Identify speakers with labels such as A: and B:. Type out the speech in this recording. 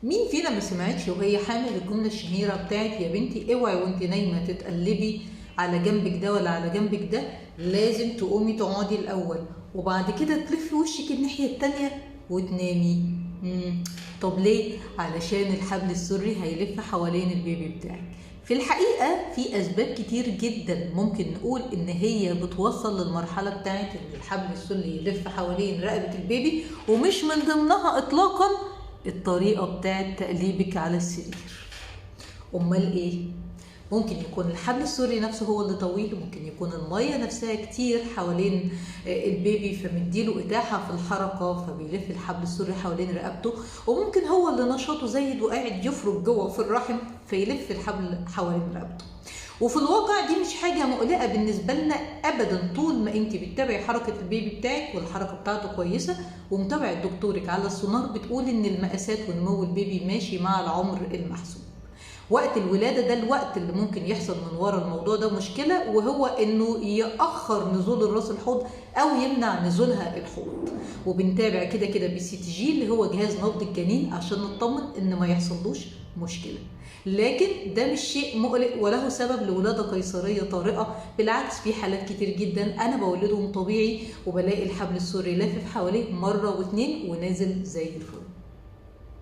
A: مين فينا ما سمعتش وهي حامل الجملة الشهيرة بتاعت يا بنتي اوعي وانت نايمة تتقلبي على جنبك ده ولا على جنبك ده، لازم تقومي تقعدي الأول وبعد كده تلفي وشك الناحية التانية وتنامي. طب ليه؟ علشان الحبل السري هيلف حوالين البيبي بتاعك. في الحقيقة في أسباب كتير جدا ممكن نقول إن هي بتوصل للمرحلة بتاعت إن الحبل السري يلف حوالين رقبة البيبي، ومش من ضمنها إطلاقا الطريقة بتاعت تقليبك على السرير. أمال إيه؟ ممكن يكون الحبل السري نفسه هو اللي طويل، ممكن يكون المية نفسها كتير حوالين البيبي فمديله إتاحة في الحركة فبيلف الحبل السري حوالين رقبته، وممكن هو اللي نشاطه زايد وقاعد يفرك جوه في الرحم فيلف الحبل حوالين رقبته. وفي الواقع دي مش حاجة مقلقة بالنسبة لنا أبدا طول ما انت بتتابعي حركة البيبي بتاعك والحركة بتاعته كويسة ومتابعة دكتورك على السونار بتقول ان المقاسات ونمو البيبي ماشي مع العمر المحسوب. وقت الولادة ده الوقت اللي ممكن يحصل من ورا الموضوع ده مشكلة، وهو انه يأخر نزول الراس الحوض او يمنع نزولها الحوض. وبنتابع كده كده BCTG اللي هو جهاز نبض الجنين عشان نطمن ان ما يحصلوش مشكلة. لكن ده مش شيء مقلق وله سبب لولادة قيصرية طارئة، بالعكس في حالات كتير جدا انا بولدهم طبيعي وبلاقي الحبل السري لافف حواليه مرة واتنين ونازل زي الفل.